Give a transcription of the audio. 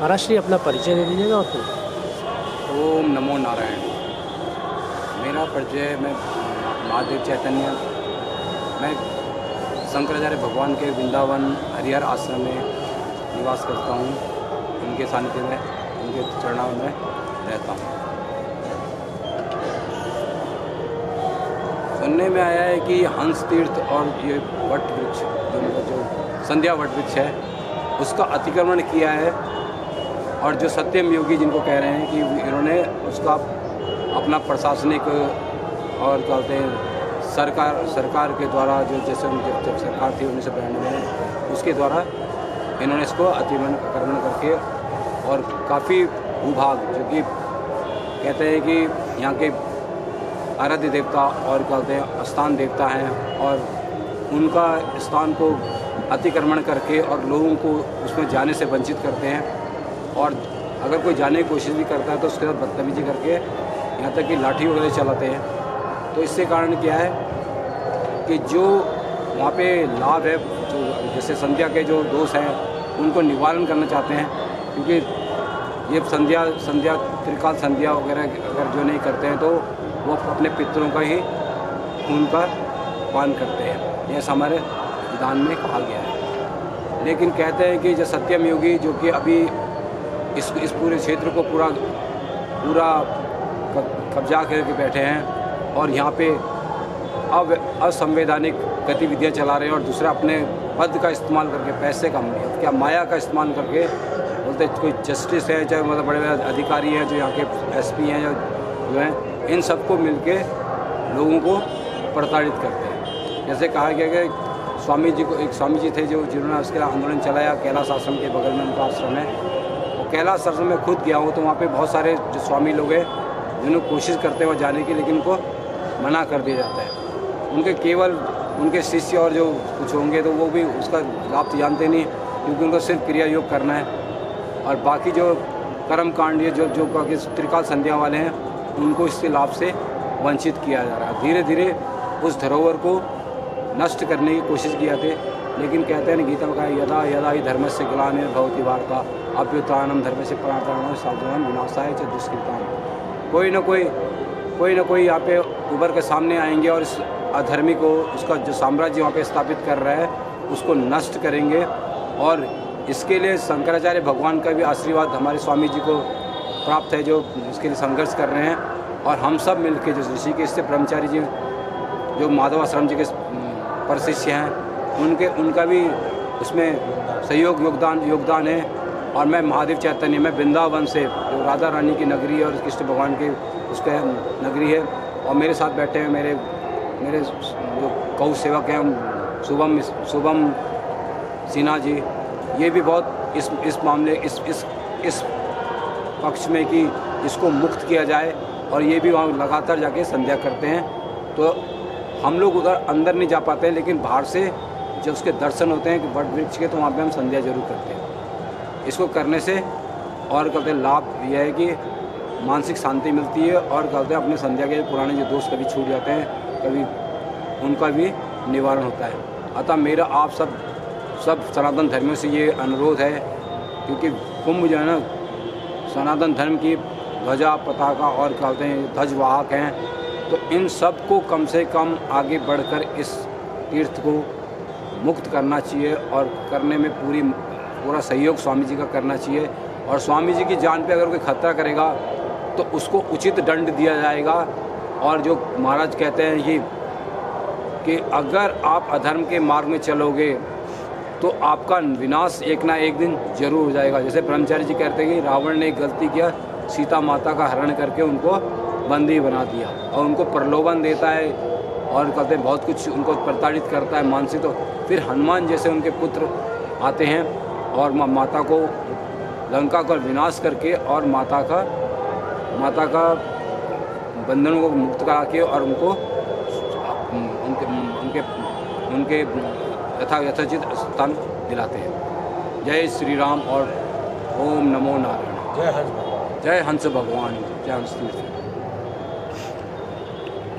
महाराज जी अपना परिचय दे दीजिएगा और फिर। ओम नमो नारायण। मेरा परिचय, मैं महादेव चैतन्य, मैं शंकराचार्य भगवान के वृंदावन हरिहर आश्रम में निवास करता हूँ। उनके सानिध्य में, उनके चरणों में रहता हूँ। सुनने में आया है कि हंस तीर्थ और ये वट वृक्ष जो संध्या वट वृक्ष है उसका अतिक्रमण किया है, और जो सत्यम योगी जिनको कह रहे हैं कि इन्होंने उसका अपना प्रशासनिक और कहते हैं सरकार के द्वारा, जो जैसे जब सरकार थी 1992 में, उसके द्वारा इन्होंने इसको अतिक्रमण करके, और काफ़ी भूभाग जो कि कहते हैं कि यहाँ के आराध्य देवता और कहते हैं स्थान देवता हैं, और उनका स्थान को अतिक्रमण करके और लोगों को उसमें जाने से वंचित करते हैं, और अगर कोई जाने की कोशिश भी करता है तो उसके साथ बदतमीजी करके यहाँ तक कि लाठी वगैरह चलाते हैं। तो इससे कारण क्या है कि जो वहाँ पे लाभ है, जो जैसे संध्या के जो दोष हैं उनको निवारण करना चाहते हैं, क्योंकि ये संध्या त्रिकाल संध्या वगैरह अगर जो नहीं करते हैं तो वो अपने पितरों का ही खून का पान करते हैं, यह हमारे विधान में कहा गया है। लेकिन कहते हैं कि जो सत्यम योगी जो कि अभी इस पूरे क्षेत्र को पूरा कब्जा करके बैठे हैं, और यहाँ पे असंवैधानिक गतिविधियाँ चला रहे हैं, और दूसरा अपने पद का इस्तेमाल करके, पैसे का क्या माया का इस्तेमाल करके, बोलते कोई जस्टिस है, चाहे मतलब बड़े बड़े अधिकारी हैं जो यहाँ के एसपी हैं या जो हैं, इन सबको मिलके लोगों को प्रताड़ित करते हैं। जैसे कहा गया कि स्वामी जी को, एक स्वामी जी थे जो जिन्होंने उसके आंदोलन चलाया, कैलाश आश्रम के बगल में उनका आश्रम है, और कैलाश आश्रम में खुद गया हूँ, तो वहाँ पे बहुत सारे जो स्वामी लोग हैं जिन्होंने कोशिश करते हैं वहाँ जाने की, लेकिन उनको मना कर दिया जाता है। उनके केवल उनके शिष्य और जो कुछ होंगे तो वो भी उसका लाभ तो जानते नहीं, क्योंकि उनको सिर्फ क्रिया योग करना है, और बाकी जो कर्म कांड जो त्रिकाल संध्या वाले हैं उनको इसके लाभ से वंचित किया जा रहा है। धीरे धीरे उस धरोहर को नष्ट करने की कोशिश की जाती है। लेकिन कहते हैं गीता में कहा, यदा यदा ही धर्म से ग्लानिर्भवति भारत अभ्युत्थानम धर्म से पराक्रमण साधुनां विनाशाय च दुष्कृताम्। कोई ना कोई यहाँ पे उभर के सामने आएंगे और इस अधर्मी को, उसका जो साम्राज्य वहाँ पे स्थापित कर रहा है उसको नष्ट करेंगे। और इसके लिए शंकराचार्य भगवान का भी आशीर्वाद हमारे स्वामी जी को प्राप्त है, जो इसके लिए संघर्ष कर रहे हैं। और हम सब मिलके, जो ऋषिकेश से ब्रह्मचारी जी जो माधव आश्रम जी के परशिष्य हैं, उनका भी उसमें सहयोग योगदान है। और मैं महादेव चैतन्य, मैं वृंदावन से, जो राधा रानी की नगरी और कृष्ण भगवान की उसका नगरी है, और मेरे साथ बैठे हैं मेरे जो गौ सेवक हैं शुभम सिन्हा जी, ये भी बहुत इस मामले इस पक्ष में कि इसको मुक्त किया जाए, और ये भी वहाँ लगातार जाके संध्या करते हैं। तो हम लोग उधर अंदर नहीं जा पाते हैं, लेकिन बाहर से जब उसके दर्शन होते हैं कि वट वृक्ष के, तो वहाँ पे हम संध्या जरूर करते हैं। इसको करने से और कहते हैं लाभ यह है कि मानसिक शांति मिलती है, और कहते हैं अपने संध्या के पुराने जो दोष कभी छूट जाते हैं, कभी उनका भी निवारण होता है। अतः मेरा आप सब सनातन धर्मियों से ये अनुरोध है, क्योंकि कुंभ जो है ना सनातन धर्म की ध्वजा पताका और कहते हैं ध्वजवाहक हैं, तो इन सब को कम से कम आगे बढ़कर इस तीर्थ को मुक्त करना चाहिए, और करने में पूरा सहयोग स्वामी जी का करना चाहिए। और स्वामी जी की जान पे अगर कोई खतरा करेगा तो उसको उचित दंड दिया जाएगा। और जो महाराज कहते हैं कि अगर आप अधर्म के मार्ग में चलोगे तो आपका विनाश एक ना एक दिन जरूर हो जाएगा। जैसे ब्रह्मचारी जी कहते हैं कि रावण ने एक गलती किया, सीता माता का हरण करके उनको बंदी बना दिया, और उनको प्रलोभन देता है, और कहते हैं बहुत कुछ उनको प्रताड़ित करता है मानसिक। तो फिर हनुमान जैसे उनके पुत्र आते हैं और माता को लंका का विनाश करके, और माता का बंधनों को मुक्त करा के, और उनके यथोचित स्थान दिलाते हैं। जय श्री राम और ओम नमो नारायण। जय हंस भगवान। जय हंस भगवान, जय हंस तीर्थ।